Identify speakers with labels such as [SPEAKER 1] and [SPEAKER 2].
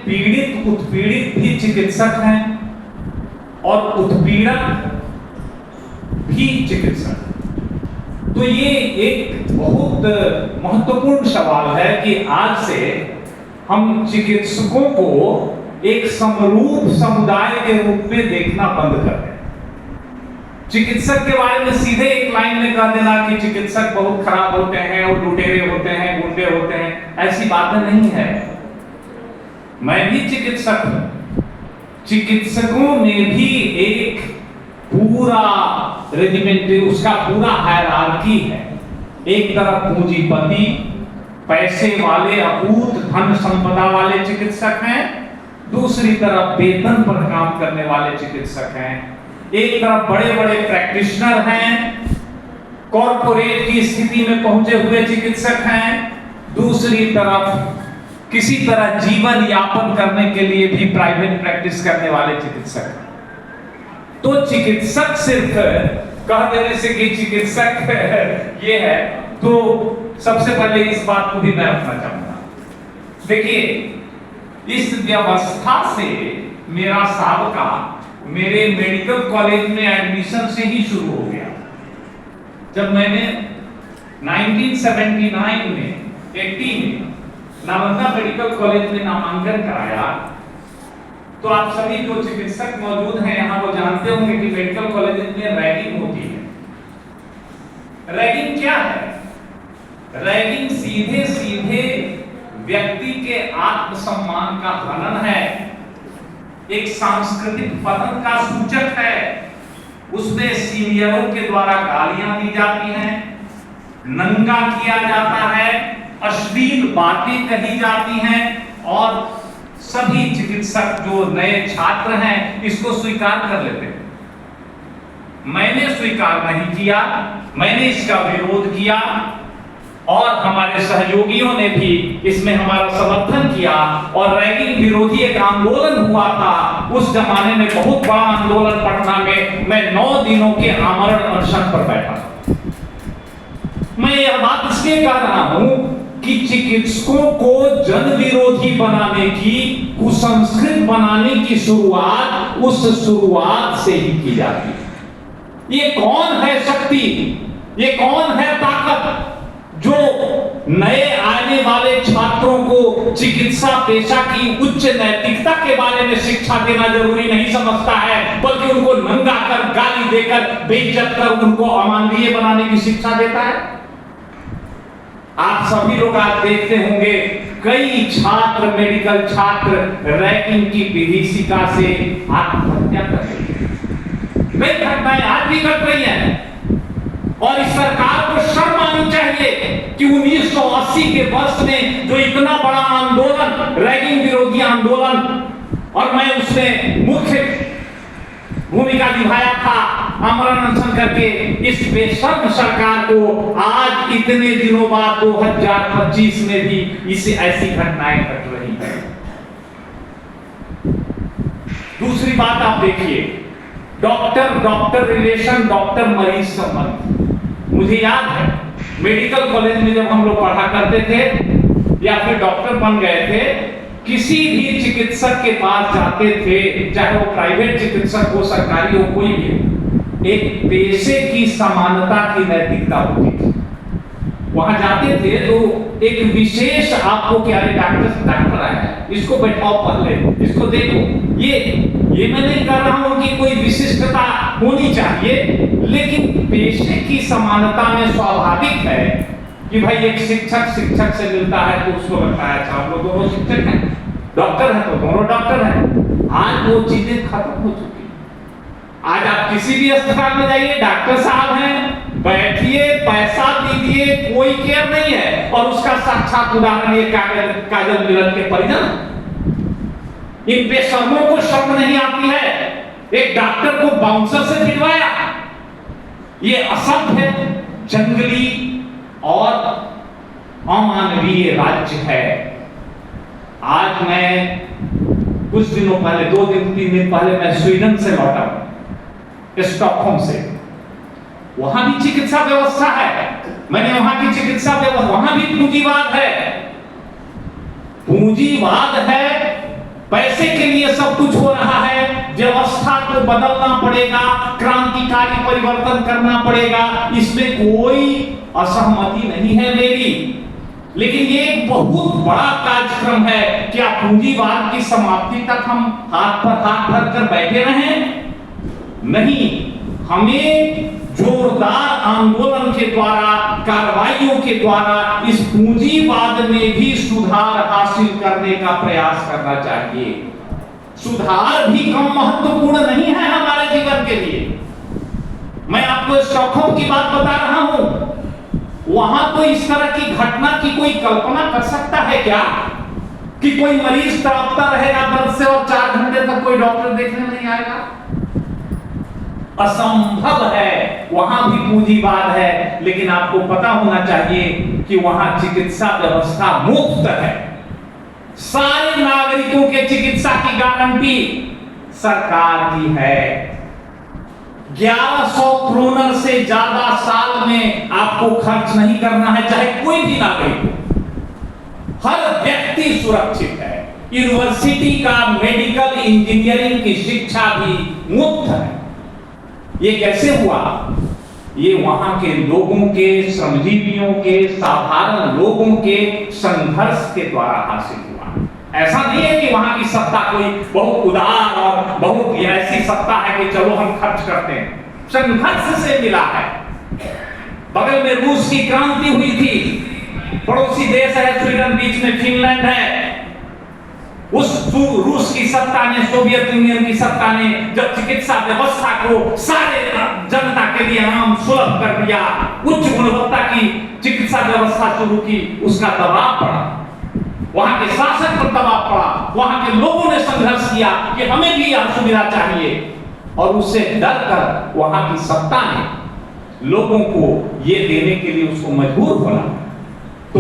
[SPEAKER 1] पीड़ित उत्पीड़ित भी चिकित्सक हैं और उत्पीड़क भी चिकित्सक। तो ये एक बहुत महत्वपूर्ण सवाल है कि आज से हम चिकित्सकों को एक समरूप समुदाय के रूप में देखना बंद कर दें। चिकित्सक के बारे में सीधे एक लाइन में कह देना कि चिकित्सक बहुत खराब होते हैं और लुटेरे होते हैं, गुंडे होते हैं, ऐसी बातें नहीं है। मैं भी चिकित्सक हूं। चिकित्सकों में भी एक पूरा रेजिमेंट, उसका पूरा हायरार्की है। एक तरफ पूंजीपति, पैसे वाले, अकूत धन संपदा वाले चिकित्सक हैं, दूसरी तरफ वेतन पर काम करने वाले चिकित्सक हैं। एक तरफ बड़े बड़े प्रैक्टिशनर हैं, कॉर्पोरेट की स्थिति में पहुंचे हुए चिकित्सक हैं, दूसरी तरफ किसी तरह जीवन यापन करने के लिए भी प्राइवेट प्रैक्टिस करने वाले चिकित्सक हैं। तो चिकित्सक सिर्फ कह देने से कि चिकित्सक ये है, तो सबसे पहले इस बात को भी मैं रखना चाहूंगा। देखिए, इस व्यवस्था से मेरा साबका मेरे मेडिकल कॉलेज में एडमिशन से ही शुरू हो गया। जब मैंने 1979 में 80 में नालंदा मेडिकल कॉलेज में नामांकन कराया, तो आप सभी जो चिकित्सक मौजूद हैं यहाँ वो जानते होंगे कि मेडिकल कॉलेज में रैगिंग होती है। रैगिंग क्या है? रैगिंग सीधे सीधे व्यक्ति के आत्मसम्मान का हनन है, एक सांस्कृतिक पतन का सूचक है। उसमें सीनियरों के द्वारा गालियां दी जाती हैं, नंगा किया जाता है, अश्लील बातें कही जाती हैं और सभी चिकित्सक जो नए छात्र हैं इसको स्वीकार कर लेते हैं। मैंने स्वीकार नहीं किया, मैंने इसका विरोध किया और हमारे सहयोगियों ने भी इसमें हमारा समर्थन किया और रैगिंग विरोधी एक आंदोलन हुआ था। उस जमाने में बहुत बड़ा आंदोलन पटना में, मैं 9 दिनों के आमरण अनशन पर बैठा था। मैं यह बात इसलिए कह रहा हूं कि चिकित्सकों को जन विरोधी बनाने की, कुसंस्कृत बनाने की शुरुआत उस शुरुआत से ही की जाती है। ये कौन है शक्ति, ये कौन है ताकत जो नए आने वाले छात्रों को चिकित्सा पेशा की उच्च नैतिकता के बारे में शिक्षा देना जरूरी नहीं समझता है, बल्कि उनको नंगा कर, गाली देकर, बेइज्जत कर उनको अमानवीय बनाने की शिक्षा देता है। आप सभी लोग आज देखते होंगे कई छात्र, मेडिकल छात्र रैगिंग की विभीषिका से आत्महत्या कर रहे हैं। कई घटनाएं आज भी घट रही हैं और इस सरकार को शर्म आनी चाहिए कि 1980 के वर्ष में जो इतना बड़ा आंदोलन, रैगिंग विरोधी आंदोलन, और मैं उसमें मुख्य भूमिका निभाया था आमरण अनशन करके, इस बेशर्म सरकार को आज इतने दिनों बाद 2025 में भी इसे ऐसी घटनाएं घट रही हैं। दूसरी बात आप देखिए, डॉक्टर रिलेशन, डॉक्टर मरीज संबंध। मुझे याद है मेडिकल कॉलेज में जब हम लोग पढ़ा करते थे या फिर डॉक्टर बन गए थे, किसी भी चिकित्सक के पास जाते थे, चाहे वो प्राइवेट चिकित्सक हो, सरकारी हो, कोई भी, एक पेशे की समानता की नैतिकता होती थी। वहां जाते थे तो एक विशेष आपको क्या, डॉक्टर आया है, इसको बैठाओ, पढ़ ले, इसको देखो। ये मैं नहीं कह रहा हूं कि कोई विशिष्टता होनी चाहिए, लेकिन पेशे की समानता में स्वाभाविक है कि भाई एक शिक्षक से मिलता है तो उसको लगता है अच्छा हम लोग दोनों शिक्षक हैं, डॉक्टर हैं तो दोनों डॉक्टर हैं। आज वो चीजें खत्म हो चुकी हैं। आज आप किसी भी अस्पताल में जाइए, डॉक्टर साहब हैं, बैठिए, पैसा दीजिए, कोई केयर नहीं है। और उसका साक्षात उदाहरण ये काजल मिलन के परिजन। इन बेशर्मों को शर्म नहीं आती है, एक डॉक्टर को बाउंसर से भिड़वाया। ये असभ्य, जंगली और अमानवीय राज्य है। आज मैं कुछ दिनों पहले, 2-3 दिन पहले मैं स्वीडन से लौटा, स्टॉकहोम से। वहां भी चिकित्सा व्यवस्था है, मैंने वहां की चिकित्सा व्यवस्था, वहां भी पूंजीवाद है। पूंजीवाद है पैसे के लिए सब कुछ हो रहा है, व्यवस्था को बदलना पड़ेगा, क्रांतिकारी परिवर्तन करना पड़ेगा, इसमें कोई असहमति नहीं है मेरी। लेकिन ये एक बहुत बड़ा कार्यक्रम है। क्या पूंजीवाद की समाप्ति तक हम हाथ पर हाथ धर कर बैठे रहें? नहीं, हमें जोरदार आंदोलन के द्वारा, कार्रवाइयों के द्वारा इस पूंजीवाद में भी सुधार हासिल करने का प्रयास करना चाहिए। सुधार भी कम महत्वपूर्ण नहीं है हमारे जीवन के लिए। मैं आपको स्टॉकहोम की बात बता रहा हूं, वहां तो इस तरह की घटना की कोई कल्पना कर सकता है क्या कि कोई मरीज तड़पता रहेगा दर्द से और 4 घंटे तक कोई डॉक्टर देखने नहीं आएगा? असंभव है। वहां भी पूंजीवाद है, लेकिन आपको पता होना चाहिए कि वहां चिकित्सा व्यवस्था मुफ्त है। सारे नागरिकों के चिकित्सा की गारंटी सरकार की है। 1100 करोड़ से ज्यादा साल में आपको खर्च नहीं करना है, चाहे कोई भी नागरिक हो। हर व्यक्ति सुरक्षित है। यूनिवर्सिटी का मेडिकल इंजीनियरिंग की शिक्षा भी मुफ्त है। ये कैसे हुआ? ये वहां के लोगों के, श्रमजीवियों के, साधारण लोगों के संघर्ष के द्वारा हासिल हुआ। ऐसा नहीं है कि वहां की सत्ता कोई बहुत उदार और बहुत ऐसी सत्ता है कि चलो हम खर्च करते हैं। संघर्ष से मिला है। बगल में रूस की क्रांति हुई थी, पड़ोसी देश है स्वीडन, बीच में फिनलैंड है। उस रूस की सत्ता ने, सोवियत यूनियन की सत्ता ने जब चिकित्सा व्यवस्था को सारे जनता के लिए आम सुलभ कर दिया, उच्च गुणवत्ता की चिकित्सा व्यवस्था शुरू की, उसका दबाव पड़ा, वहां के शासक पर दबाव पड़ा, वहां के लोगों ने संघर्ष किया कि हमें भी यह सुविधा चाहिए, और उससे डर कर वहां की सत्ता ने लोगों को ये देने के लिए उसको मजबूर होना। तो